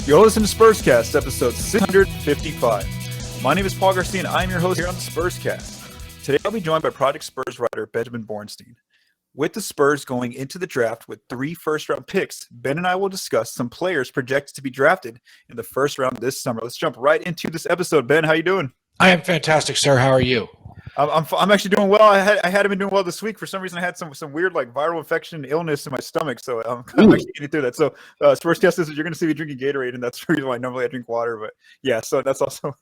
You're listening to Spurscast, episode 655. My name is Paul Garcia, and I'm your host here on the Spurscast. Today, I'll be joined by Project Spurs writer Benjamin Bornstein. With the Spurs going into the draft with 3 first-round picks, Ben and I will discuss some players projected to be drafted in the first round this summer. Let's jump right into this episode. Ben, how you doing? I am fantastic, sir. How are you? I'm actually doing well. I hadn't been doing well this week. For some reason, I had some weird viral infection illness in my stomach, so I'm actually getting through that. So Spurscast is you're going to see me drinking Gatorade, and that's the reason why normally I drink water. But yeah, so that's also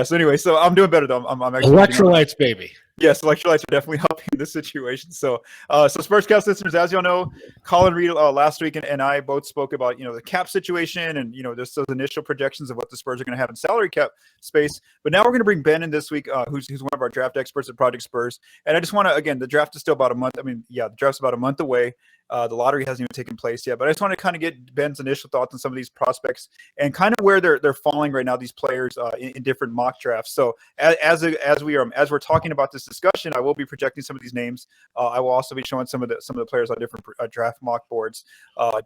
So anyway, so I'm doing better though. I'm actually electrolytes, baby. Yes, electrolytes are definitely helping in this situation. So Spurscast listeners, as y'all know, Colin Reed last week and I both spoke about the cap situation and just those initial projections of what the Spurs are going to have in salary cap space. But now we're going to bring Ben in this week, who's one of our draft experts at Project Spurs. And I just want to the draft is still about a month. The draft's about a month away. The lottery hasn't even taken place yet, but I just want to kind of get Ben's initial thoughts on some of these prospects and kind of where they're falling right now. These players in different mock drafts. So as we're talking about this discussion, I will be projecting some of these names. I will also be showing some of the players on different draft mock boards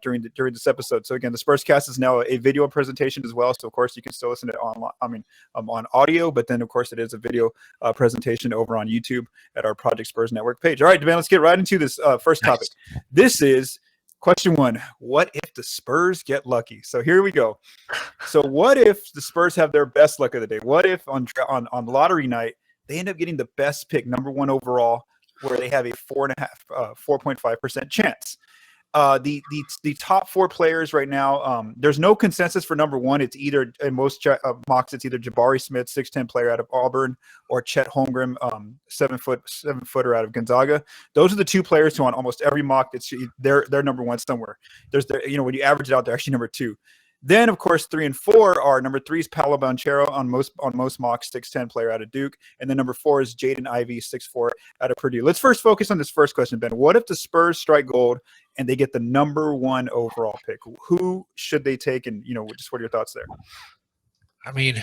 during this episode. So again, the Spurscast is now a video presentation as well. So of course you can still listen to it online. On audio, but then of course it is a video presentation over on YouTube at our Project Spurs Network page. All right, Ben, let's get right into this first topic. This is question 1. What if the Spurs get lucky? So here we go. So what if the Spurs have their best luck of the day? What if on lottery night they end up getting the best pick, number 1 overall, where they have a 4.5% chance? The top 4 players right now, there's no consensus for number 1. It's either in most mocks, it's either Jabari Smith, 6'10" player out of Auburn, or Chet Holmgren, 7-footer out of Gonzaga. Those are the 2 players who on almost every mock they're number 1 somewhere. When you average it out, they're actually number 2. Then, of course, 3 and 4 are number 3 is Paolo Banchero on most mocks, 6'10" player out of Duke, and then number 4 is Jaden Ivey, 6'4" out of Purdue. Let's first focus on this first question, Ben. What if the Spurs strike gold and they get the number 1 overall pick? Who should they take, and just what are your thoughts there? I mean,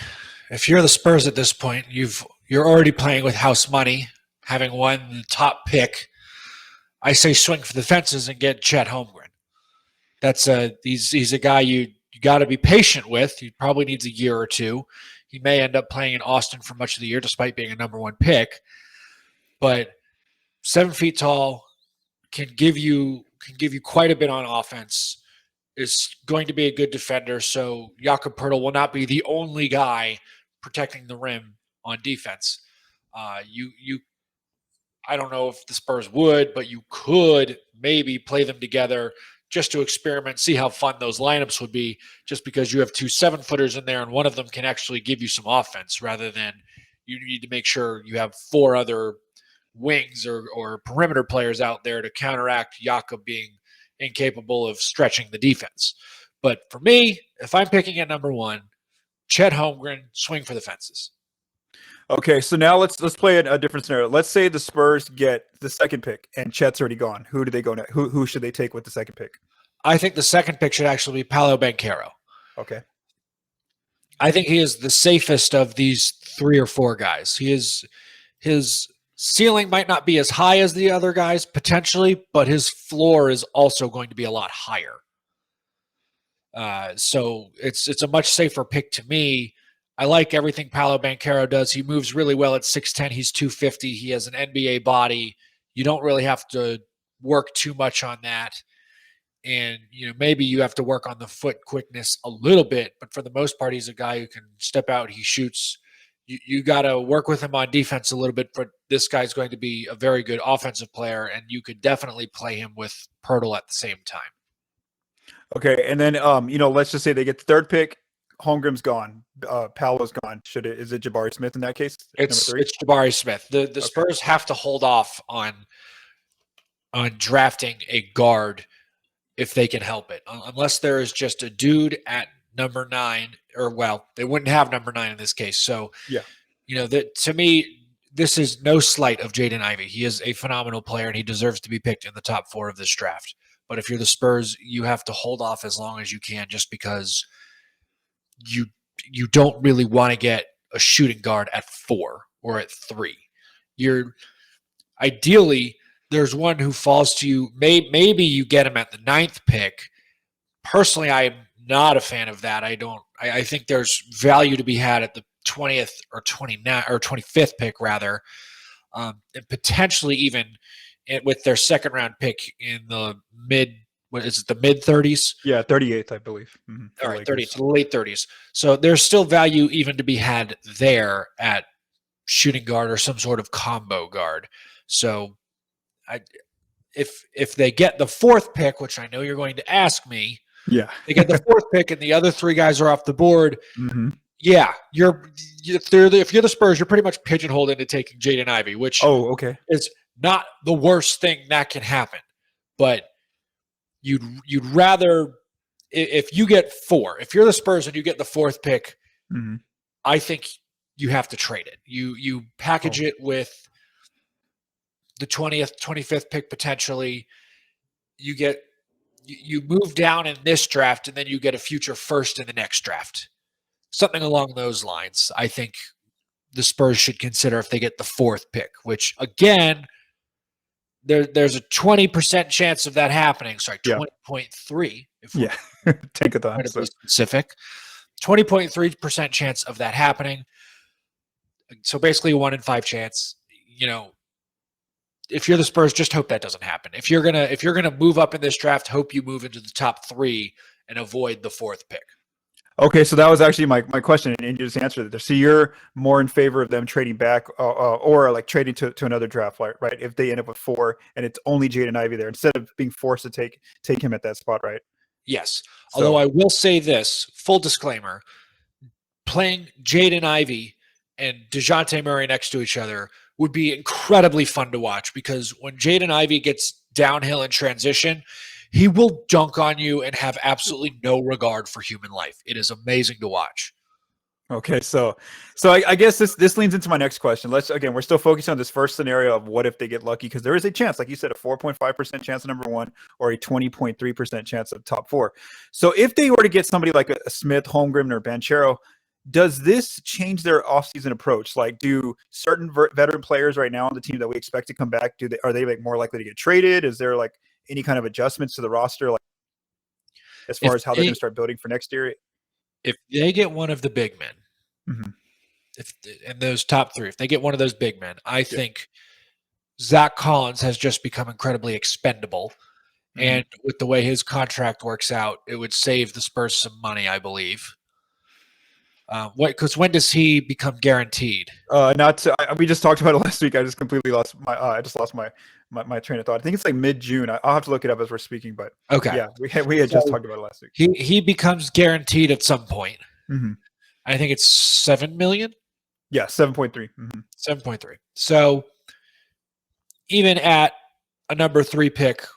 if you're the Spurs at this point, you're already playing with house money, having won the top pick. I say swing for the fences and get Chet Holmgren. That's he's a guy you got to be patient with. He probably needs a year or 2. He may end up playing in Austin for much of the year, despite being a number 1 pick. But 7 feet tall, can give you quite a bit on offense. Is going to be a good defender. So Jakob Poeltl will not be the only guy protecting the rim on defense. I don't know if the Spurs would, but you could maybe play them together just to experiment, see how fun those lineups would be, just because you have 2 7-footers in there and one of them can actually give you some offense rather than you need to make sure you have 4 other wings or perimeter players out there to counteract Jakob being incapable of stretching the defense. But for me, if I'm picking at number 1, Chet Holmgren, swing for the fences. Okay, so now let's play a different scenario. Let's say the Spurs get the second pick and Chet's already gone. Who do they go next? Who should they take with the second pick? I think the second pick should actually be Paolo Banchero. Okay. I think he is the safest of these 3 or 4 guys. His ceiling might not be as high as the other guys potentially, but his floor is also going to be a lot higher. So it's a much safer pick to me. I like everything Paolo Banchero does. He moves really well at 6'10". He's 250. He has an NBA body. You don't really have to work too much on that. And, maybe you have to work on the foot quickness a little bit, but for the most part, he's a guy who can step out. He shoots. You got to work with him on defense a little bit, but this guy's going to be a very good offensive player, and you could definitely play him with Poeltl at the same time. Okay, and then, let's just say they get the third pick. Holmgren's gone. Paolo's gone. Is it Jabari Smith in that case? It's Jabari Smith. The Spurs have to hold off on drafting a guard if they can help it, unless there is just a dude at number 9, they wouldn't have number 9 in this case. So, yeah, to me, this is no slight of Jaden Ivey. He is a phenomenal player, and he deserves to be picked in the top 4 of this draft. But if you're the Spurs, you have to hold off as long as you can, just because you don't really want to get a shooting guard at 4 or at 3. Ideally, there's one who falls to you. Maybe you get him at the 9th pick. Personally, I'm not a fan of that. I think there's value to be had at the 20th or 29th or 25th pick rather, and potentially even with their second round pick in the mid 30s? Yeah, 38th, I believe. All right, 30 to the late 30s. So there's still value even to be had there at shooting guard or some sort of combo guard. So if they get the fourth pick, which I know you're going to ask me, yeah, they get the fourth pick and the other three guys are off the board. Mm-hmm. Yeah, if you're the Spurs, you're pretty much pigeonholed into taking Jaden Ivey, which okay, is not the worst thing that can happen. But you'd rather, if you get four, if you're the Spurs and you get the fourth pick, Mm-hmm. I think you have to trade it. You package it with the 20th, 25th pick potentially. You move down in this draft and then you get a future first in the next draft. Something along those lines, I think the Spurs should consider if they get the fourth pick, which again, there's a 20% chance of that happening. Sorry, 20.3. If we're take a thought. Specific, 20.3% chance of that happening. So basically, 1 in 5 chance. If you're the Spurs, just hope that doesn't happen. If you're gonna move up in this draft, hope you move into the top 3 and avoid the fourth pick. Okay, so that was actually my question, and you just answered it. So you're more in favor of them trading back or like trading to another draft, right? If they end up with 4 and it's only Jaden Ivey there, instead of being forced to take him at that spot, right? Yes. Although I will say this, full disclaimer, playing Jaden Ivey and DeJounte Murray next to each other would be incredibly fun to watch, because when Jaden Ivey gets downhill in transition, he will dunk on you and have absolutely no regard for human life. It is amazing to watch. Okay, so I guess this leans into my next question. We're still focusing on this first scenario of what if they get lucky, because there is a chance, like you said, a 4.5% chance of number 1 or a 20.3% chance of top 4. So if they were to get somebody like a Smith, Holmgren, or Banchero, does this change their offseason approach? Like, do certain veteran players right now on the team that we expect to come back, are they like more likely to get traded? Is there like any kind of adjustments to the roster, like as far as how they're going to start building for next year? If they get one of the big men, mm-hmm. in those top 3, if they get one of those big men, I think Zach Collins has just become incredibly expendable. Mm-hmm. And with the way his contract works out, it would save the Spurs some money, I believe. Because when does he become guaranteed? We just talked about it last week. I just completely lost my train of thought. I think it's like mid-June. I'll have to look it up as we're speaking, but okay. Yeah, we had just talked about it last week. He becomes guaranteed at some point. Mm-hmm. I think it's $7 million. Yeah, 7.3. Mm-hmm. 7.3. So even at a number 3 pick,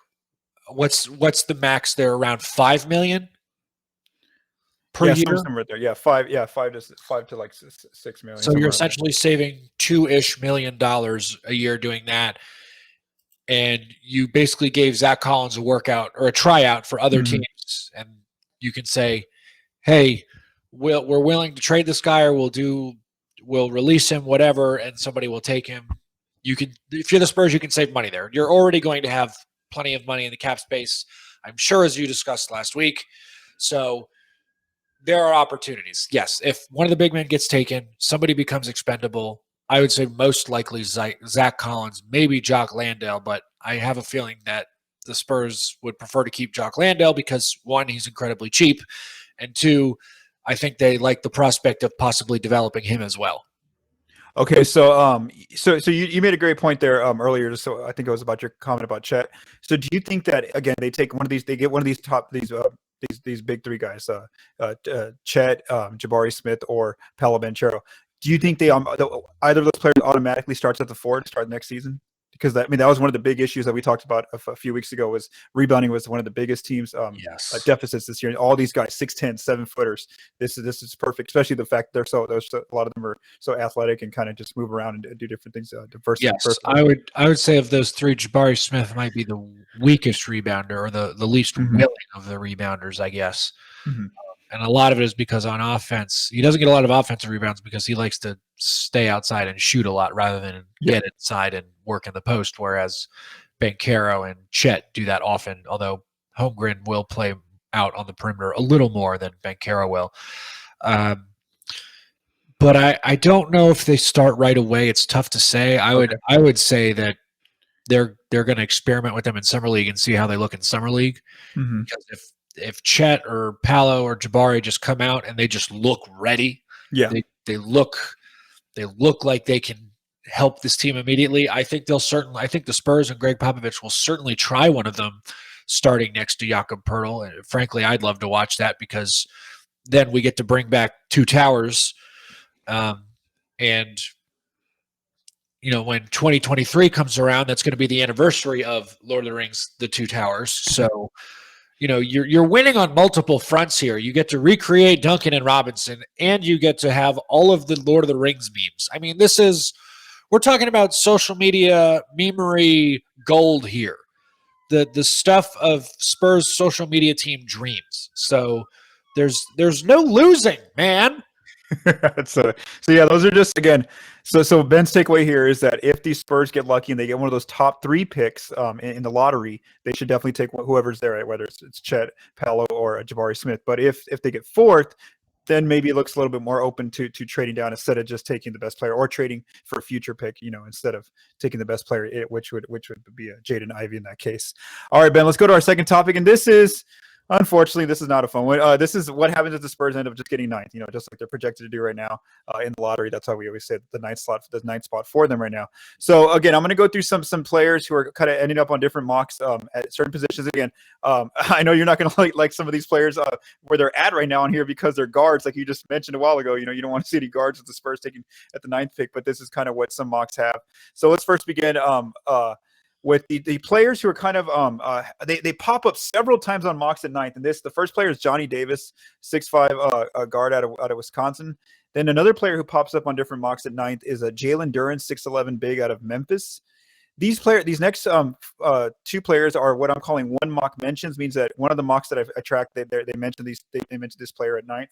what's the max there? Around $5 million per year. Somewhere there. Yeah, 5 to like 6 million. So you're essentially saving $2-ish million a year doing that. And you basically gave Zach Collins a workout or a tryout for other teams. And you can say, hey, we're willing to trade this guy, or we'll release him, whatever, and somebody will take him. If you're the Spurs, you can save money there. You're already going to have plenty of money in the cap space, I'm sure, as you discussed last week. So there are opportunities. Yes, if one of the big men gets taken, somebody becomes expendable. I would say most likely Zach Collins, maybe Jock Landale, but I have a feeling that the Spurs would prefer to keep Jock Landale because, 1, he's incredibly cheap, and 2, I think they like the prospect of possibly developing him as well. Okay, so you made a great point there earlier. Just so I think it was about your comment about Chet. So do you think that again they get one of these these big 3 guys, Chet, Jabari Smith, or Paolo Banchero? Do you think either of those players automatically starts at the 4 to start next season? Because that was one of the big issues that we talked about a few weeks ago. Was rebounding was one of the biggest teams deficits this year. And all these guys, 6'10", 7-footers. This is perfect, especially the fact a lot of them are so athletic and kind of just move around and do different things. Diversity. Yes, I would say of those 3, Jabari Smith might be the weakest rebounder, or the least willing of the rebounders, I guess. Mm-hmm. And a lot of it is because on offense, he doesn't get a lot of offensive rebounds because he likes to stay outside and shoot a lot rather than get inside and work in the post, whereas Banchero and Chet do that often, although Holmgren will play out on the perimeter a little more than Banchero will. But I don't know if they start right away. It's tough to say. I would say that they're going to experiment with them in summer league and see how they look in summer league. Mm-hmm. Because if Chet or Paolo or Jabari just come out and they just look ready, they look like they can help this team immediately. I think the Spurs and Greg Popovich will certainly try one of them starting next to Jakob Poeltl. And frankly, I'd love to watch that because then we get to bring back two towers. And when 2023 comes around, that's going to be the anniversary of Lord of the Rings, The Two Towers. So, you're winning on multiple fronts here. You get to recreate Duncan and Robinson, and you get to have all of the Lord of the Rings memes. I mean, we're talking about social media memery gold here. The stuff of Spurs social media team dreams. So there's no losing, man. So yeah, those are just, again, so Ben's takeaway here is that if these Spurs get lucky and they get one of those top 3 picks in the lottery, they should definitely take whoever's there, right? Whether it's Chet, Paolo, or Jabari Smith. But if they get 4th, then maybe it looks a little bit more open to trading down instead of just taking the best player or trading for a future pick, instead of taking the best player, which would be a Jaden Ivey in that case. All right, Ben, let's go to our second topic, and this is, unfortunately, this is not a fun one. This is what happens if the Spurs end up just getting 9th, just like they're projected to do right now in the lottery. That's why we always say the 9th spot for them right now. So again, I'm going to go through some players who are kind of ending up on different mocks at certain positions. Again, I know you're not going to like some of these players where they're at right now on here because they're guards, like you just mentioned a while ago. You don't want to see any guards with the Spurs taking at the 9th pick, but this is kind of what some mocks have. So let's first begin with the players who are kind of they pop up several times on mocks at 9th. And the first player is Johnny Davis, 6'5" guard out of Wisconsin. Then another player who pops up on different mocks at 9th is Jalen Duren, 6'11" big out of Memphis. These next 2 players are what I'm calling one mock mentions, means that one of the mocks that I tracked, they mentioned they mentioned this player at 9th.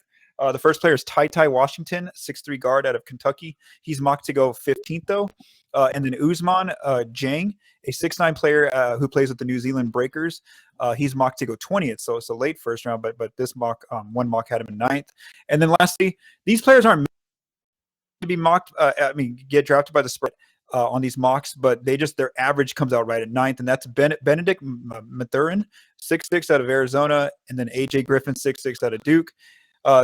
The first player is Ty Washington, 6'3" guard out of Kentucky. He's mocked to go 15th though. And then Usman Jang, a 6'9" player who plays with the New Zealand Breakers. He's mocked to go 20th, so it's a late first round, but this mock, one mock had him in 9th. And then lastly, these players aren't meant to be mocked, get drafted by the Spurs on these mocks, but their average comes out right at 9th, and that's Benedict Mathurin, 6'6" out of Arizona, and then AJ Griffin, 6'6" out of Duke.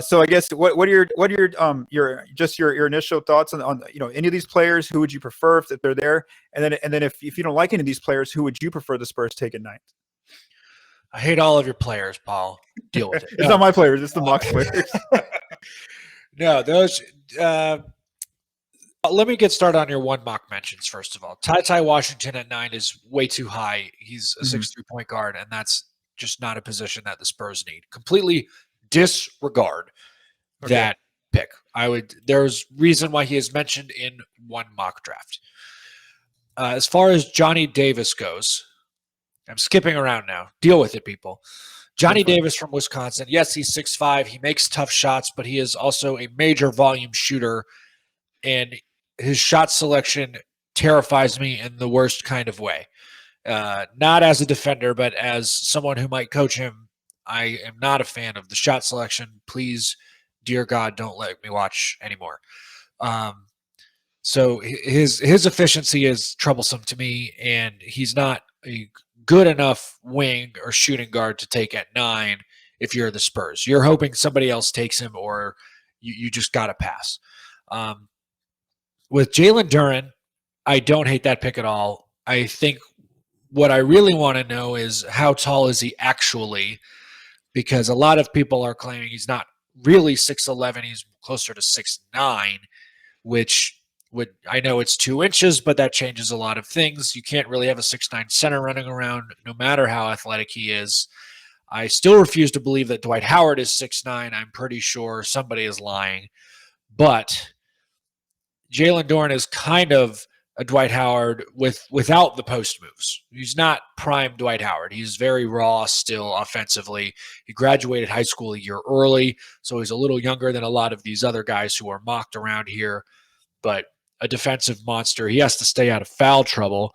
So I guess what are your initial thoughts on any of these players? Who would you prefer if they're there? And then if you don't like any of these players, who would you prefer the Spurs take at 9th? I hate all of your players, Paul. Deal with it. It's not my players; it's the mock players. No, those. Let me get started on your one mock mentions first of all. Ty Washington at 9 is way too high. He's a 6'3" point guard, and that's just not a position that the Spurs need. Completely disregard that pick. There's reason why he is mentioned in one mock draft. As far as Johnny Davis goes, I'm skipping around now. Deal with it, people. Johnny Davis from Wisconsin. Yes, he's 6'5". He makes tough shots, but he is also a major volume shooter, and his shot selection terrifies me in the worst kind of way. Not as a defender, but as someone who might coach him, I am not a fan of the shot selection. Please, dear God, don't let me watch anymore. So his efficiency is troublesome to me, and he's not a good enough wing or shooting guard to take at 9 if you're the Spurs. You're hoping somebody else takes him, or you just got to pass. With Jalen Duren, I don't hate that pick at all. I think what I really want to know is how tall is he actually, because a lot of people are claiming he's not really 6'11", he's closer to 6'9", which I know it's 2 inches, but that changes a lot of things. You can't really have a 6'9" center running around no matter how athletic he is. I still refuse to believe that Dwight Howard is 6'9". I'm pretty sure somebody is lying. But Jalen Duren is kind of a Dwight Howard without the post moves. He's not prime Dwight Howard. He's very raw still offensively. He graduated high school a year early, so he's a little younger than a lot of these other guys who are mocked around here. But a defensive monster. He has to stay out of foul trouble,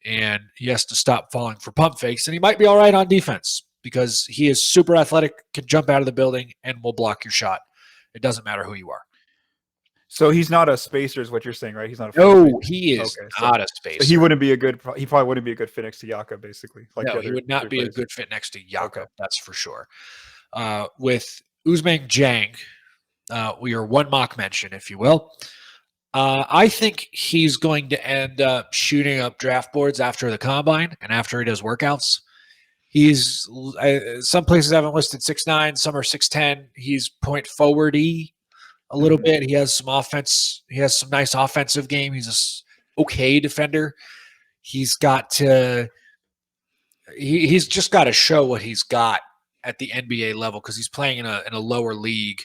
and he has to stop falling for pump fakes, and he might be all right on defense because he is super athletic, can jump out of the building, and will block your shot. It doesn't matter who you are. So he's not a spacer, is what you're saying, right? He's not a No, he is okay, not a spacer. so he wouldn't be a good. He probably wouldn't be a good fit next to Yaka, basically. Like No, the he other would not three be a players. good fit next to Jakob. Okay. That's for sure. With Ousmane Dieng, we are one mock mention, if you will. I think he's going to end up shooting up draft boards after the combine and after he does workouts. He's some places have him listed 6'9", some are 6'10". He's point forward-y a little bit. He has some offense. He has some nice offensive game. He's a okay defender. He's got to. He's just got to show what he's got at the NBA level because he's playing in a lower league.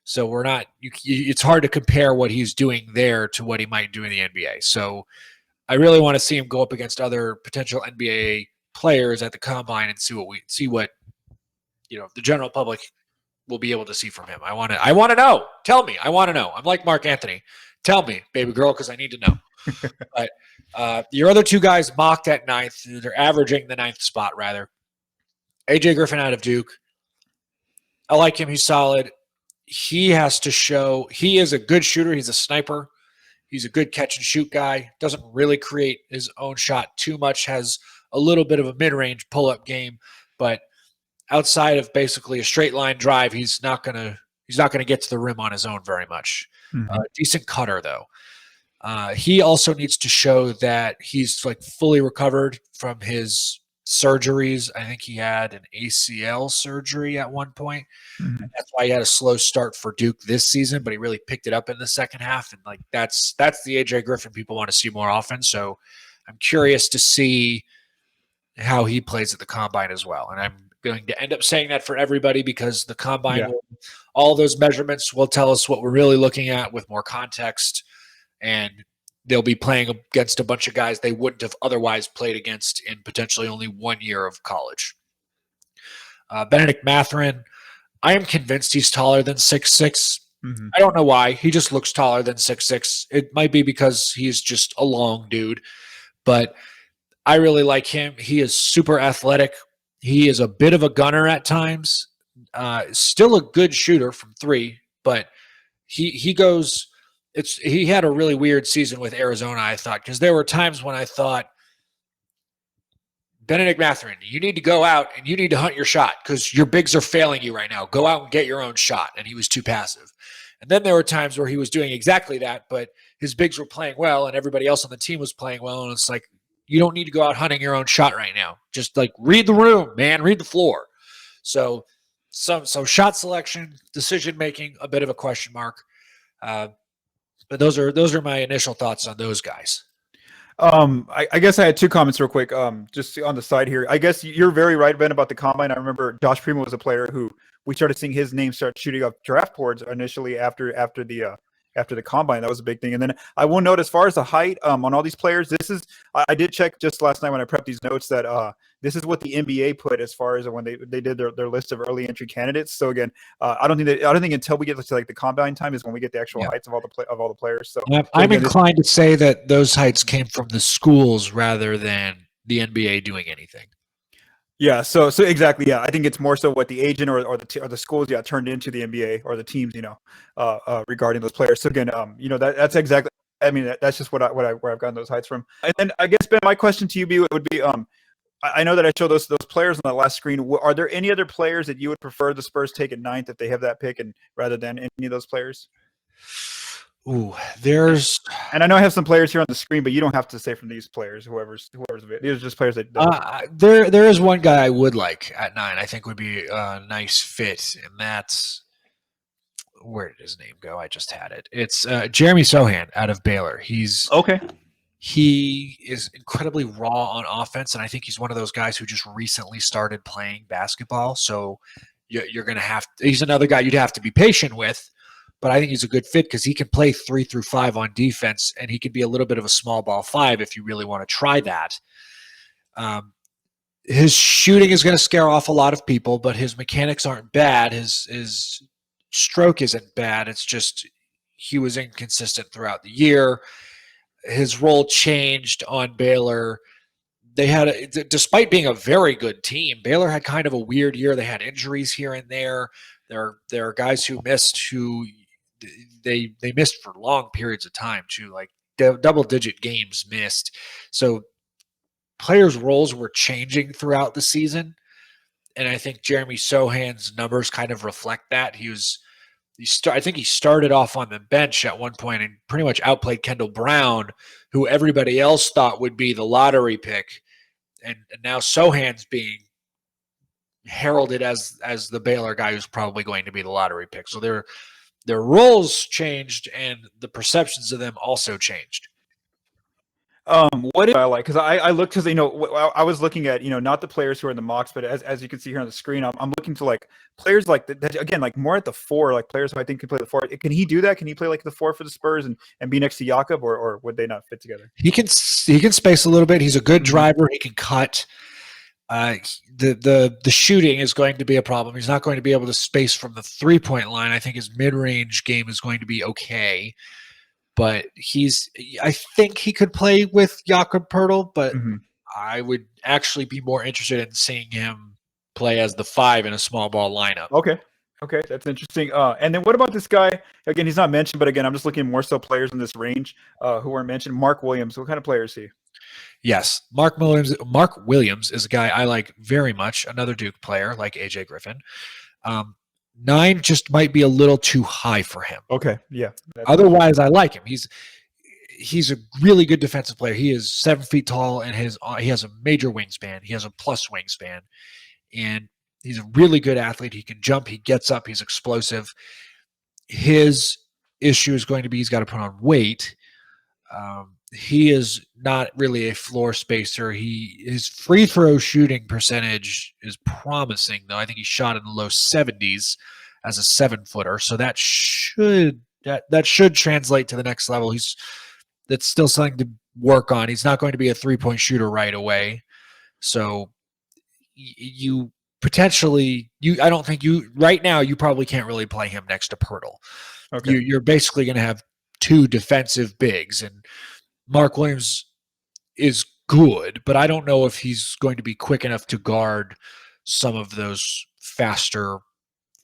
So we're not. It's hard to compare what he's doing there to what he might do in the NBA. So I really want to see him go up against other potential NBA players at the combine and see what the general public will be able to see from him. I want to know. Tell me. I want to know. I'm like Mark Anthony. Tell me, baby girl, because I need to know. But your other two guys mocked at 9th. They're averaging the 9th spot, rather. AJ Griffin out of Duke. I like him. He's solid. He has to show he is a good shooter. He's a sniper. He's a good catch and shoot guy. Doesn't really create his own shot too much. Has a little bit of a mid-range pull-up game, but outside of basically a straight line drive, he's not gonna get to the rim on his own very much. Decent cutter though. He also needs to show that he's like fully recovered from his surgeries. I think he had an ACL surgery at one point. That's why he had a slow start for Duke this season, but he really picked it up in the second half. And like that's the AJ Griffin people want to see more often. So I'm curious to see how he plays at the combine as well. And I'm going to end up saying that for everybody because the combine, all those measurements will tell us what we're really looking at with more context. And they'll be playing against a bunch of guys they wouldn't have otherwise played against in potentially only 1 year of college. Benedict Mathurin, I am convinced he's taller than 6'6". I don't know why. He just looks taller than 6'6". It might be because he's just a long dude, but I really like him. He is super athletic. He is a bit of a gunner at times. Still a good shooter from 3, but he goes. He had a really weird season with Arizona, I thought, because there were times when I thought, Benedict Mathurin, you need to go out and you need to hunt your shot because your bigs are failing you right now. Go out and get your own shot. And he was too passive. And then there were times where he was doing exactly that, but his bigs were playing well and everybody else on the team was playing well. And it's like, you don't need to go out hunting your own shot right now. Just like read the room, man, read the floor. So shot selection, decision making, a bit of a question mark. But those are my initial thoughts on those guys. I guess I had 2 comments real quick. Just on the side here. I guess you're very right, Ben, about the combine. I remember Josh Primo was a player who we started seeing his name start shooting up draft boards initially after the combine. That was a big thing. And then I will note, as far as the height on all these players, I did check just last night when I prepped these notes that this is what the NBA put as far as when they did their list of early entry candidates. So again, I don't think until we get to like the combine time is when we get the actual heights of all the players. So I'm inclined to say that those heights came from the schools rather than the NBA doing anything. Yeah, so exactly. Yeah, I think it's more so what the agent or the schools turned into the NBA or the teams, regarding those players. So again, that's exactly. I mean, that's just where I've gotten those heights from. And then I guess, Ben, my question to you would be, I know that I showed those players on that last screen. Are there any other players that you would prefer the Spurs take at 9th if they have that pick, and rather than any of those players? Ooh, and I know I have some players here on the screen, but you don't have to say from these players. Whoever's these are just players that. There is one guy I would like at 9. I think would be a nice fit, and that's where did his name go? I just had it. It's Jeremy Sohan out of Baylor. He's okay. He is incredibly raw on offense, and I think he's one of those guys who just recently started playing basketball. So you're going to have – he's another guy you'd have to be patient with, but I think he's a good fit because he can play 3 through 5 on defense, and he could be a little bit of a small ball 5 if you really want to try that. His shooting is going to scare off a lot of people, but his mechanics aren't bad. His stroke isn't bad. It's just he was inconsistent throughout the year. His role changed on Baylor they had, despite being a very good team, Baylor had kind of a weird year. They had injuries here and there. There are guys who missed, who they missed for long periods of time too, like double-digit games missed. So players' roles were changing throughout the season, and I think Jeremy Sohan's numbers kind of reflect that. I think he started off on the bench at one point and pretty much outplayed Kendall Brown, who everybody else thought would be the lottery pick, and now Sohan's being heralded as the Baylor guy who's probably going to be the lottery pick. So their roles changed, and the perceptions of them also changed. What I like, because I looked, because I was looking at not the players who are in the mocks, but as you can see here on the screen, I'm looking to like players like that again, like more at the 4, like players who I think can play the 4. Can he do that? Can he play like the 4 for the Spurs and be next to Jakob, or would they not fit together? He can space a little bit. He's a good driver. He can cut. The shooting is going to be a problem. He's not going to be able to space from the 3-point line. I think his mid-range game is going to be okay. But I think he could play with Jakob Poeltl, but I would actually be more interested in seeing him play as the 5 in a small ball lineup. Okay, that's interesting. And then what about this guy? Again, he's not mentioned, but again, I'm just looking at more so players in this range who are mentioned. Mark Williams, what kind of player is he? Yes, Mark Williams is a guy I like very much, another Duke player like AJ Griffin. 9 just might be a little too high for him. Okay, yeah. Otherwise, I like him. He's a really good defensive player. He is 7 feet tall, and he has a major wingspan. He has a plus wingspan, and he's a really good athlete. He can jump. He gets up. He's explosive. His issue is going to be he's got to put on weight. He is not really a floor spacer. His free throw shooting percentage is promising, though. I think he shot in the low 70s as a 7-footer, so that should translate to the next level. That's still something to work on. He's not going to be a 3-point shooter right away, so you potentially I don't think right now you probably can't really play him next to Poeltl. Okay. You're basically going to have 2 defensive bigs, and Mark Williams is good, but I don't know if he's going to be quick enough to guard some of those faster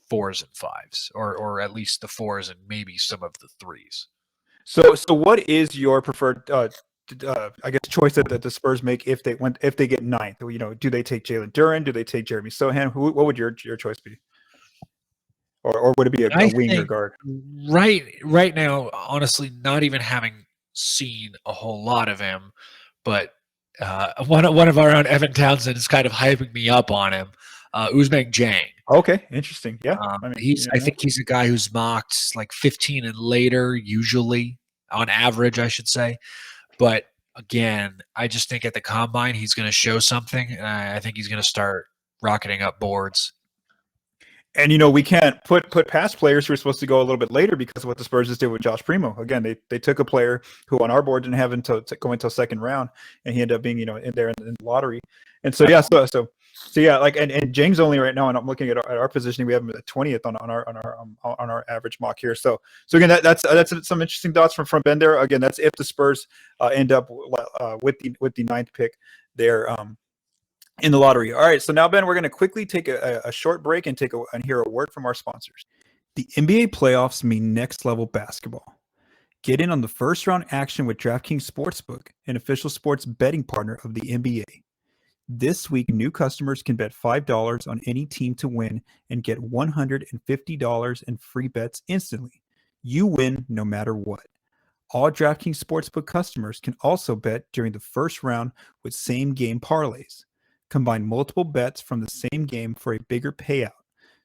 4s and 5s, or at least the 4s and maybe some of the 3s. So what is your preferred, I guess, choice that the Spurs make if they get 9th? Do they take Jalen Duren? Do they take Jeremy Sohan? What would your choice be? Or would it be a wing or guard? Right now, honestly, not even having seen a whole lot of him, but one of our own, Evan Townsend, is kind of hyping me up on him. Ousmane Dieng. Okay, interesting. Yeah, I think he's a guy who's mocked like 15 and later, usually on average, I should say. But again, I just think at the combine he's going to show something. And I think he's going to start rocketing up boards. And we can't put past players who are supposed to go a little bit later because of what the Spurs just did with Josh Primo. Again, they took a player who on our board didn't have go until second round, and he ended up being in there in the lottery. And so yeah, so yeah, like and James only right now, and I'm looking at our positioning, we have him at 20th on our average mock here. So again, that's some interesting thoughts from Ben there. Again, that's if the Spurs end up with the 9th pick there. In the lottery. All right, so now, Ben, we're going to quickly take a short break and hear a word from our sponsors. The NBA playoffs mean next-level basketball. Get in on the first-round action with DraftKings Sportsbook, an official sports betting partner of the NBA. This week, new customers can bet $5 on any team to win and get $150 in free bets instantly. You win no matter what. All DraftKings Sportsbook customers can also bet during the first round with same-game parlays. Combine multiple bets from the same game for a bigger payout.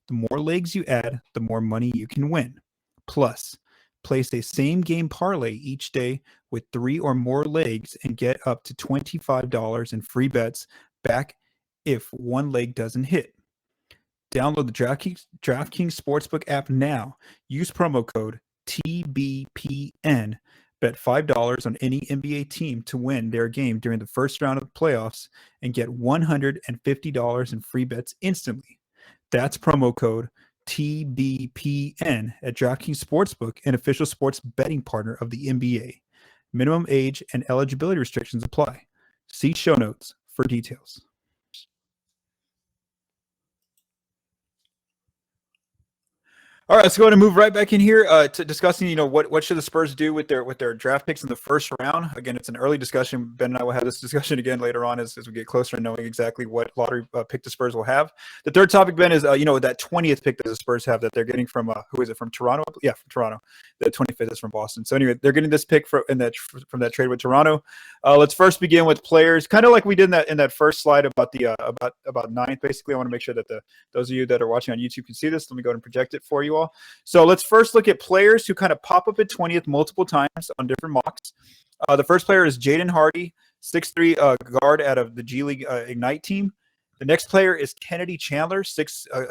The more legs you add, the more money you can win. Plus, place a same game parlay each day with 3 or more legs and get up to $25 in free bets back if one leg doesn't hit. Download the DraftKings Sportsbook app now. Use promo code TBPN. Bet $5 on any NBA team to win their game during the first round of the playoffs and get $150 in free bets instantly. That's promo code TBPN at DraftKings Sportsbook, an official sports betting partner of the NBA. Minimum age and eligibility restrictions apply. See show notes for details. All right, let's go ahead and move right back in here to discussing, what should the Spurs do with their draft picks in the first round. Again, it's an early discussion. Ben and I will have this discussion again later on as we get closer to knowing exactly what lottery pick the Spurs will have. The third topic, Ben, is that 20th pick that the Spurs have that they're getting from who is it, from Toronto? Yeah, from Toronto. The 25th is from Boston. So anyway, they're getting this pick from that trade with Toronto. Let's first begin with players, kind of like we did in that first slide about the about ninth. Basically, I want to make sure that those of you that are watching on YouTube can see this. Let me go ahead and project it for you all. So let's first look at players who kind of pop up at 20th multiple times on different mocks. The first player is Jaden Ivey, 6'3" guard out of the G League Ignite team. The next player is Kennedy Chandler,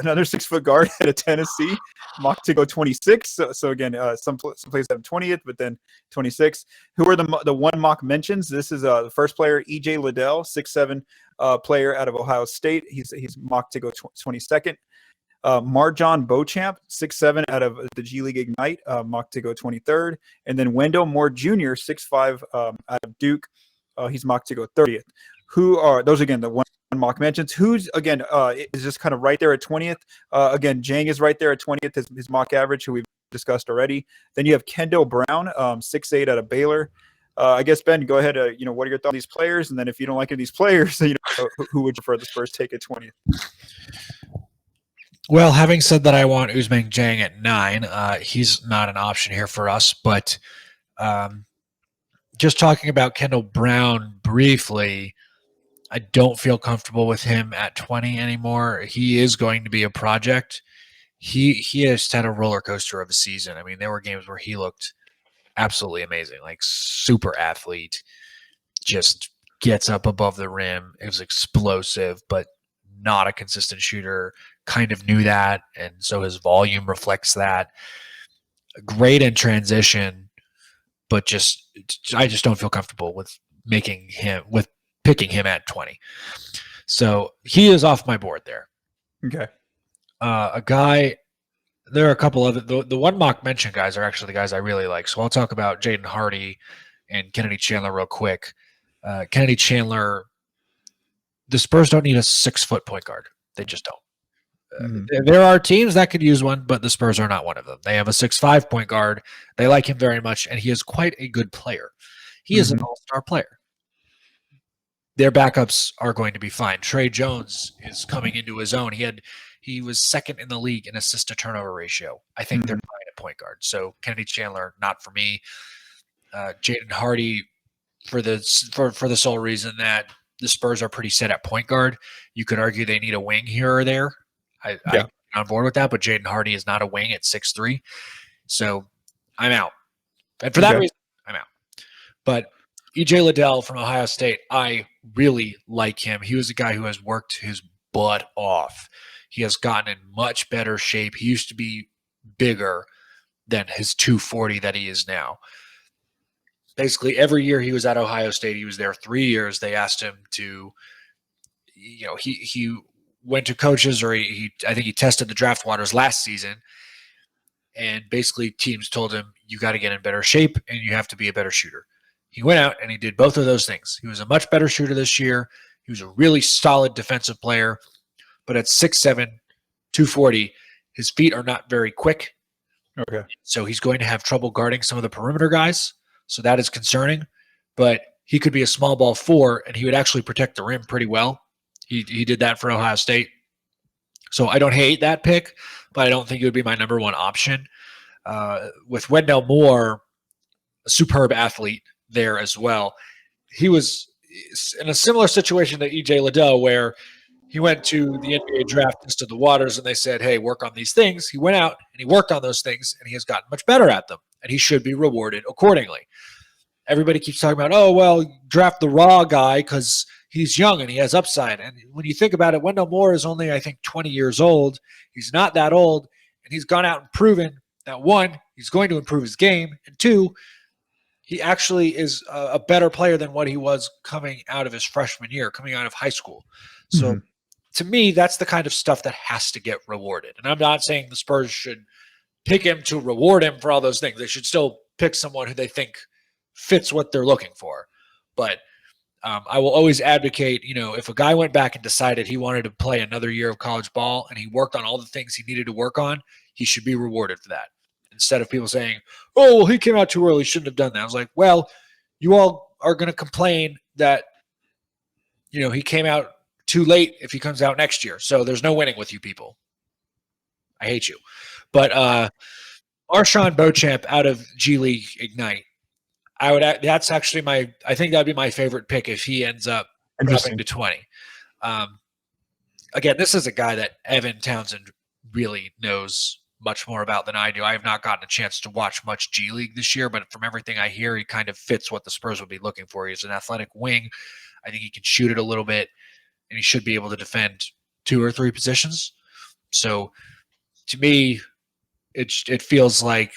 another 6-foot guard out of Tennessee, mocked to go 26. So again, some places have 20th, but then 26. Who are the one mock mentions? This is the first player, EJ Liddell, 6'7" player out of Ohio State. He's mocked to go 22nd. Marjon Beauchamp, 6'7" out of the G League Ignite, mocked to go 23rd. And then Wendell Moore Jr., 6'5", out of Duke. He's mocked to go 30th. Who are those again? The one mock mentions. Who's again is just kind of right there at 20th. Again, Jang is right there at 20th. His mock average, who we've discussed already. Then you have Kendall Brown, 6'8" out of Baylor. I guess, Ben, go ahead. What are your thoughts on these players? And then if you don't like any of these players, who would you prefer the Spurs take at 20th? Well, having said that, I want Ousmane Dieng at 9. He's not an option here for us, but just talking about Kendall Brown briefly, I don't feel comfortable with him at 20 anymore. He is going to be a project. He has had a roller coaster of a season. I mean, there were games where he looked absolutely amazing, like super athlete, just gets up above the rim. It was explosive, but not a consistent shooter. Kind of knew that, and so his volume reflects that. Great in transition, but I just don't feel comfortable with picking him at 20. So he is off my board there. Okay. A guy. There are a couple of the one mock mention guys are actually the guys I really like. So I'll talk about Jaden Ivey and Kennedy Chandler real quick. Kennedy Chandler. The Spurs don't need a 6-foot point guard. They just don't. There are teams that could use one, but the Spurs are not one of them. They have a 6'5" point guard. They like him very much, and he is quite a good player. He is an all-star player. Their backups are going to be fine. Trey Jones is coming into his own. He was second in the league in assist-to-turnover ratio. I think they're fine at point guard. So Kennedy Chandler, not for me. Jaden Ivey, for the sole reason that the Spurs are pretty set at point guard. You could argue they need a wing here or there. I'm on board with that, but Jaden Ivey is not a wing at 6'3". So I'm out. And for that reason, I'm out. But EJ Liddell from Ohio State, I really like him. He was a guy who has worked his butt off. He has gotten in much better shape. He used to be bigger than his 240 that he is now. Basically, every year he was at Ohio State, he was there 3 years. They asked him to, he went to coaches, or I think he tested the draft waters last season. And basically teams told him, you got to get in better shape and you have to be a better shooter. He went out and he did both of those things. He was a much better shooter this year. He was a really solid defensive player. But at 6'7", 240, his feet are not very quick. Okay. So he's going to have trouble guarding some of the perimeter guys. So that is concerning. But he could be a small ball 4, and he would actually protect the rim pretty well. He did that for Ohio State. So I don't hate that pick, but I don't think it would be my number one option. With Wendell Moore, a superb athlete there as well. He was in a similar situation to EJ Liddell, where he went to the NBA draft, tested the waters, and they said, hey, work on these things. He went out and he worked on those things, and he has gotten much better at them, and he should be rewarded accordingly. Everybody keeps talking about, oh, well, draft the raw guy because he's young and he has upside. And when you think about it, Wendell Moore is only, I think, 20 years old. He's not that old, and he's gone out and proven that, 1, he's going to improve his game, and 2, he actually is a better player than what he was coming out of his freshman year, coming out of high school. So to me, that's the kind of stuff that has to get rewarded. And I'm not saying the Spurs should pick him to reward him for all those things. They should still pick someone who they think fits what they're looking for. But I will always advocate, if a guy went back and decided he wanted to play another year of college ball and he worked on all the things he needed to work on, he should be rewarded for that. Instead of people saying, oh, well, he came out too early, shouldn't have done that. I was like, well, you all are going to complain that, he came out too late if he comes out next year. So there's no winning with you people. I hate you. But Marshawn Beauchamp out of G League Ignite, that's actually I think that'd be my favorite pick if he ends up dropping to 20. Again, this is a guy that Evan Townsend really knows much more about than I do. I have not gotten a chance to watch much G League this year, but from everything I hear, he kind of fits what the Spurs would be looking for. He's an athletic wing. I think he can shoot it a little bit, and he should be able to defend 2 or 3 positions. So to me, it feels like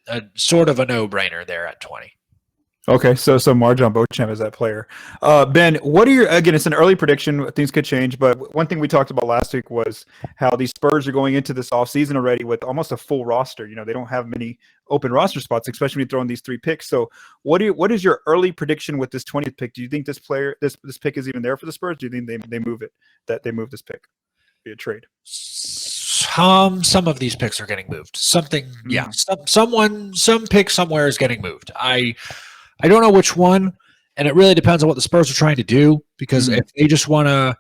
a sort of a no-brainer there at 20. Okay, so Marjon Beauchamp is that player. Ben, what are again, it's an early prediction, things could change, but one thing we talked about last week was how the Spurs are going into this offseason already with almost a full roster. They don't have many open roster spots, especially when you throw in these 3 picks. So what is your early prediction with this 20th pick? Do you think this pick is even there for the Spurs? Do you think they move it, that they move this pick via trade? Some of these picks are getting moved. Yeah. Some pick somewhere is getting moved. I don't know which one, and it really depends on what the Spurs are trying to do, because if they just want to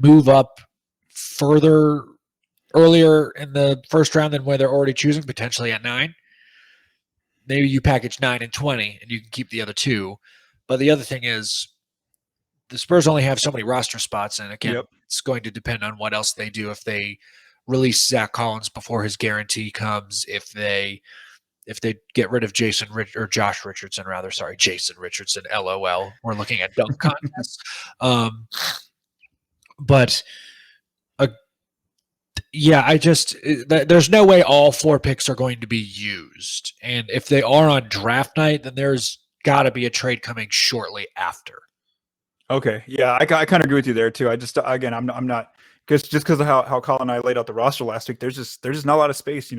move up further earlier in the first round than where they're already choosing, potentially at 9, maybe you package 9 and 20 and you can keep the other 2. But the other thing is the Spurs only have so many roster spots, and again, it's going to depend on what else they do. If they release Zach Collins before his guarantee comes, if they get rid of Jason Richardson, LOL. We're looking at dunk contests. There's no way all 4 picks are going to be used. And if they are on draft night, then there's got to be a trade coming shortly after. Okay. Yeah, I kind of agree with you there too. I'm not because of how Colin and I laid out the roster last week. There's just not a lot of space,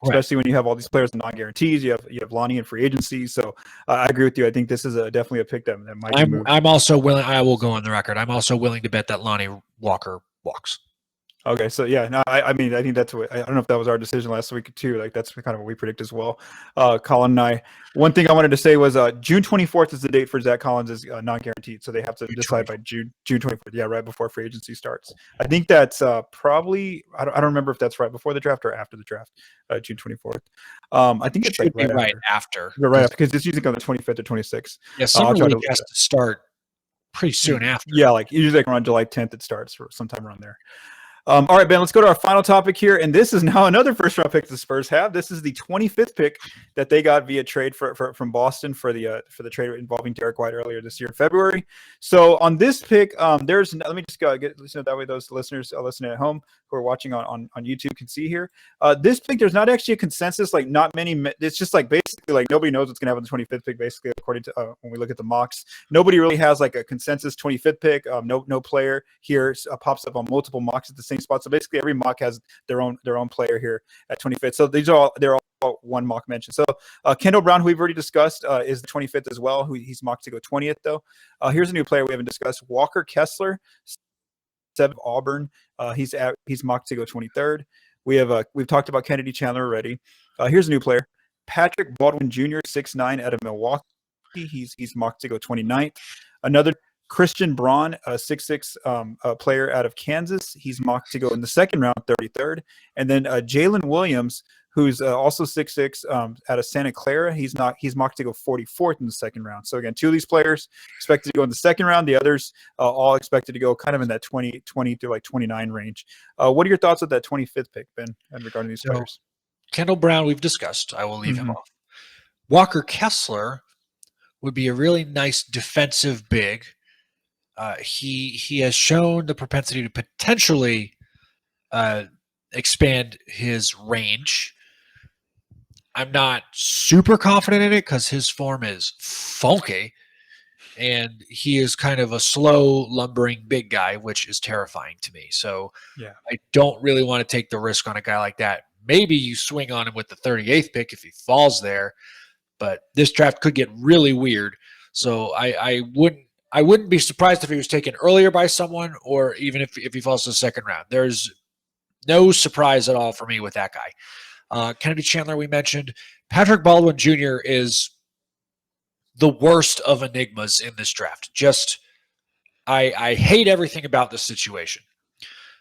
especially when you have all these players in non-guarantees. You have Lonnie in free agency. So I agree with you. I think this is definitely a pick that might be moved. I'm also willing. I will go on the record. I'm also willing to bet that Lonnie Walker walks. Okay, so yeah, no, I mean, I think that's what, I don't know if that was our decision last week too. Like that's kind of what we predict as well. Colin and I. One thing I wanted to say was June 24th is the date for Zach Collins is non-guaranteed, so they have to decide by June 24th. Yeah, right before free agency starts. I think that's probably I don't remember if that's right before the draft or after the draft. June 24th. I think it's like right after. Right after, because it's usually on the 25th or 26th. Yeah, summer league has to start pretty soon after. Yeah, like usually like around July 10th it starts, or sometime around there. All right, Ben, let's go to our final topic here. And this is now another first-round pick the Spurs have. This is the 25th pick that they got via trade from Boston for the trade involving Derek White earlier this year in February. So on this pick, let me just listen that way those listeners listening at home who are watching on YouTube can see here. This pick, there's not actually a consensus. Like not many. It's just like basically like nobody knows what's going to happen on the 25th pick. Basically, according to when we look at the mocks, nobody really has like a consensus 25th pick. No player here pops up on multiple mocks at the same spot. So basically, every mock has their own player here at 25th. So they're all one mock mention. So Kendall Brown, who we've already discussed, is the 25th as well. He's mocked to go 20th though. Here's a new player we haven't discussed: Walker Kessler, of Auburn. He's mocked to go 23rd. We've talked about Kennedy Chandler already. Here's a new player: Patrick Baldwin Jr., 6'9", out of Milwaukee. He's mocked to go 29th. Another Christian Braun, a 6'6" player out of Kansas. He's mocked to go in the second round, 33rd. And then Jalen Williams, who's also 6'6", out of Santa Clara. He's mocked to go 44th in the second round. So again, 2 of these players expected to go in the second round. The others all expected to go kind of in that 20 to like 29 range. What are your thoughts of that 25th pick, Ben, regarding these players? Kendall Brown, we've discussed. I will leave him off. Walker Kessler would be a really nice defensive big. He has shown the propensity to potentially expand his range. I'm not super confident in it because his form is funky, and he is kind of a slow, lumbering big guy, which is terrifying to me. So yeah, I don't really want to take the risk on a guy like that. Maybe you swing on him with the 38th pick if he falls there, but this draft could get really weird. So I wouldn't I wouldn't be surprised if he was taken earlier by someone, or even if he falls to the second round. There's no surprise at all for me with that guy. Kennedy Chandler, we mentioned. Patrick Baldwin Jr. is the worst of enigmas in this draft. Just, I hate everything about this situation.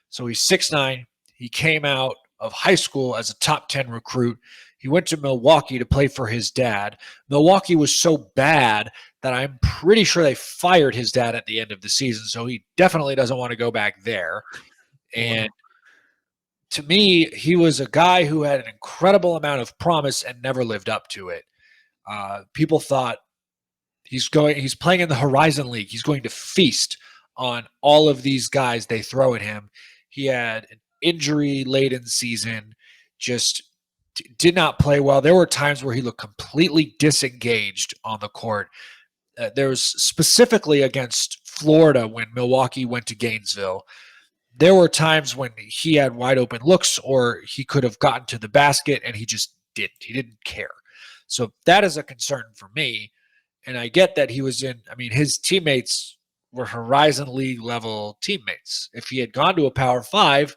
So he's 6'9". He came out of high school as a top 10 recruit. He went to Milwaukee to play for his dad. Milwaukee was so bad that I'm pretty sure they fired his dad at the end of the season. So he definitely doesn't want to go back there. And to me, he was a guy who had an incredible amount of promise and never lived up to it. People thought he's playing in the Horizon League. He's going to feast on all of these guys they throw at him. He had an injury-laden season, just did not play well. There were times where he looked completely disengaged on the court. There was specifically against Florida when Milwaukee went to Gainesville. There were times when he had wide open looks or he could have gotten to the basket and he just didn't. He didn't care. So that is a concern for me. And I get that his teammates were Horizon League level teammates. If he had gone to a Power 5,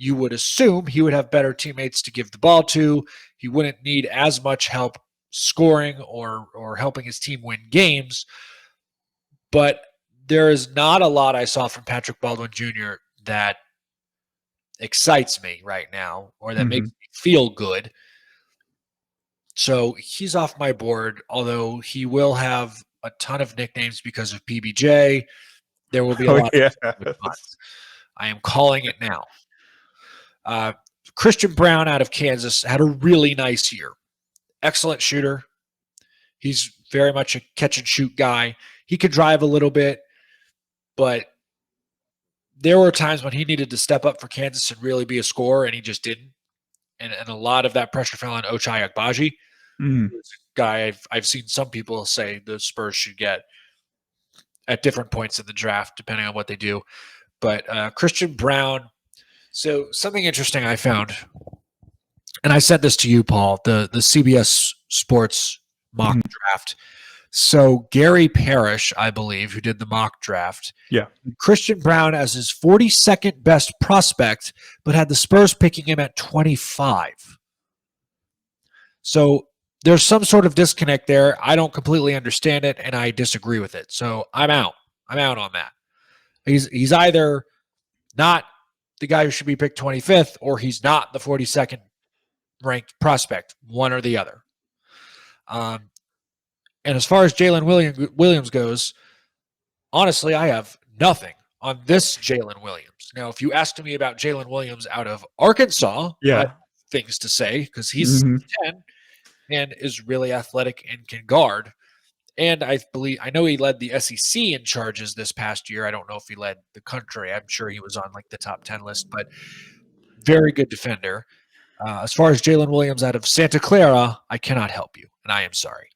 you would assume he would have better teammates to give the ball to. He wouldn't need as much help scoring or helping his team win games. But there is not a lot I saw from Patrick Baldwin Jr. that excites me right now or that makes me feel good. So he's off my board, although he will have a ton of nicknames because of PBJ. There will be a lot of response. I am calling it now. Christian Brown out of Kansas had a really nice year. Excellent shooter. He's very much a catch and shoot guy. He could drive a little bit, but there were times when he needed to step up for Kansas and really be a scorer, and he just didn't. And a lot of that pressure fell on Ochai Agbaji. Guy I've seen some people say the Spurs should get at different points in the draft, depending on what they do. But Christian Brown. So something interesting I found, and I said this to you, Paul, the CBS Sports mock draft. So Gary Parrish, I believe, who did the mock draft, Christian Brown as his 42nd best prospect, but had the Spurs picking him at 25. So there's some sort of disconnect there. I don't completely understand it, and I disagree with it. So I'm out. I'm out on that. He's either not the guy who should be picked 25th, or he's not the 42nd ranked prospect, one or the other. And as far as Jalen Williams goes, honestly, I have nothing on this Jalen Williams. Now, if you asked me about Jalen Williams out of Arkansas, I have things to say because he's 10 and is really athletic and can guard. And I know he led the SEC in charges this past year. I don't know if he led the country. I'm sure he was on like the top 10 list, but very good defender. As far as Jalen Williams out of Santa Clara, I cannot help you, and I am sorry.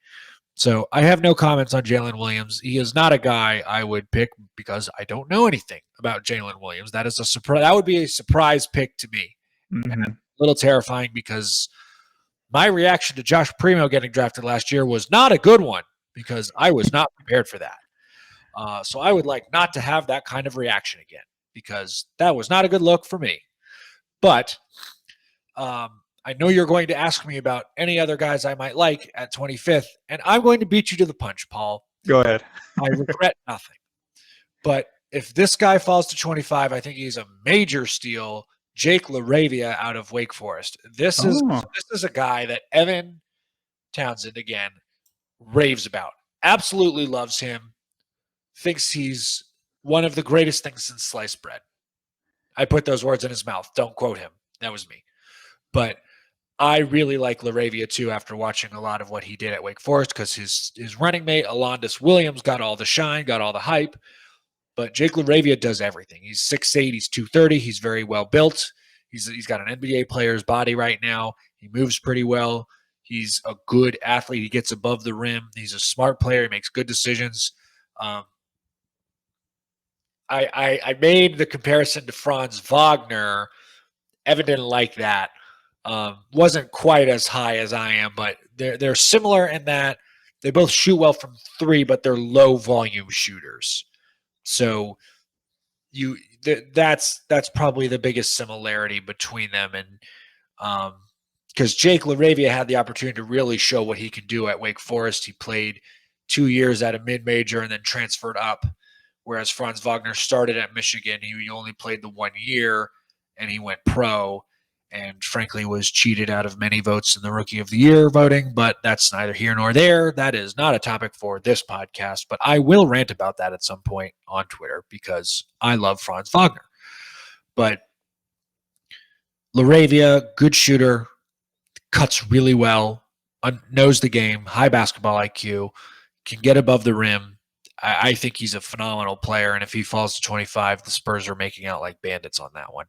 So I have no comments on Jalen Williams. He is not a guy I would pick because I don't know anything about Jalen Williams. That is a surprise. That would be a surprise pick to me. And a little terrifying because my reaction to Josh Primo getting drafted last year was not a good one because I was not prepared for that. So I would like not to have that kind of reaction again because that was not a good look for me. But I know you're going to ask me about any other guys I might like at 25th, and I'm going to beat you to the punch, Paul. Go ahead. I regret nothing. But if this guy falls to 25, I think he's a major steal. Jake LaRavia out of Wake Forest. This is a guy that Evan Townsend, again, raves about. Absolutely loves him. Thinks he's one of the greatest things since sliced bread. I put those words in his mouth. Don't quote him. That was me. But I really like LaRavia, too, after watching a lot of what he did at Wake Forest because his running mate, Alondis Williams, got all the shine, got all the hype. But Jake LaRavia does everything. He's 6'8", he's 230, he's very well built. He's got an NBA player's body right now. He moves pretty well. He's a good athlete. He gets above the rim. He's a smart player. He makes good decisions. I made the comparison to Franz Wagner. Evan didn't like that. Wasn't quite as high as I am, but they're similar in that They both shoot well from three, but they're low volume shooters. So that's probably the biggest similarity between them. And because Jake LaRavia had the opportunity to really show what he can do at Wake Forest. He played 2 years at a mid-major and then transferred up, whereas Franz Wagner started at Michigan. He only played the 1 year, and he went pro, and frankly was cheated out of many votes in the Rookie of the Year voting, but that's neither here nor there. That is not a topic for this podcast, but I will rant about that at some point on Twitter because I love Franz Wagner. But LaRavia, good shooter, cuts really well, knows the game, high basketball IQ, can get above the rim. I think he's a phenomenal player, and if he falls to 25, the Spurs are making out like bandits on that one.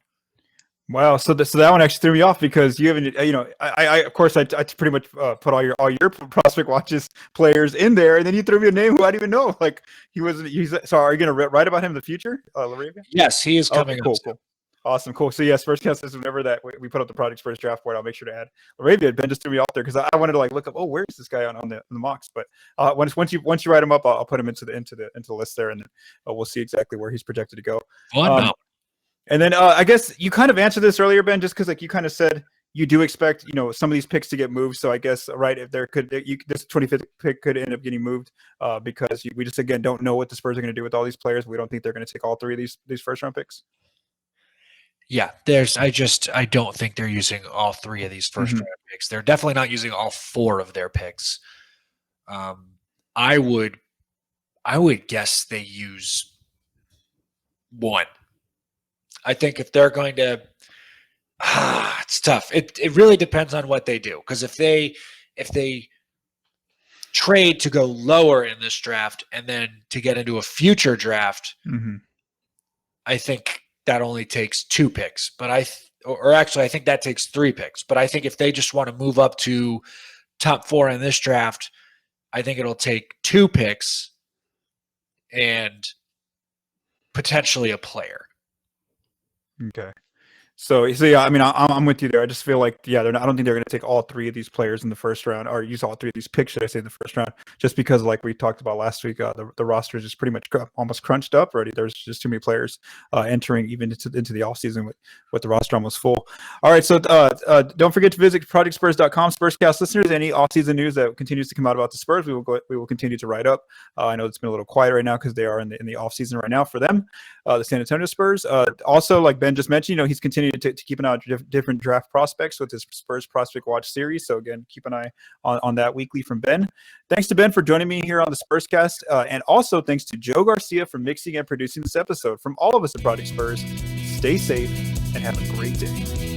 Wow, so that one actually threw me off because you haven't, I of course I pretty much put all your prospect watches players in there, and then you threw me a name who I didn't even know. Like so are you going to write about him in the future, LaRavia? Yes, he is coming up. Cool. Awesome, cool. So yeah, Spurscast is whenever that we put up the Project Spurs draft board, I'll make sure to add LaRavia. Ben just threw me off there because I wanted to look up. Oh, where is this guy on the mocks? But once you write him up, I'll put him into the list there, and then we'll see exactly where he's projected to go. And then I guess you kind of answered this earlier, Ben, just because you kind of said you do expect some of these picks to get moved. So I guess if this 25th pick could end up getting moved because we just again don't know what the Spurs are going to do with all these players. We don't think they're going to take all three of these first round picks. Yeah, I don't think they're using all three of these first round picks. They're definitely not using all four of their picks. I would guess they use one. I think if they're going to, it's tough. It really depends on what they do. Because if they trade to go lower in this draft and then to get into a future draft, I think that only takes 2 picks. But I think that takes 3 picks. But I think if they just want to move up to top 4 in this draft, I think it'll take 2 picks and potentially a player. Okay. So yeah, I mean, I'm with you there. I just feel like, I don't think they're going to take all 3 of these players in the first round, or use all 3 of these picks, should I say, in the first round, just because, like we talked about last week, the roster is just pretty much almost crunched up already. There's just too many players entering even into the offseason with the roster almost full. All right, so don't forget to visit projectspurs.com. Spurscast listeners, any offseason news that continues to come out about the Spurs, we will continue to write up. I know it's been a little quiet right now because they are in the offseason right now for them, the San Antonio Spurs. Also, like Ben just mentioned, he's continuing to keep an eye on different draft prospects with his Spurs Prospect Watch series. So again, keep an eye on that weekly from Ben. Thanks to Ben for joining me here on the Spurscast. And also thanks to Joe Garcia for mixing and producing this episode. From all of us at Project Spurs, stay safe and have a great day.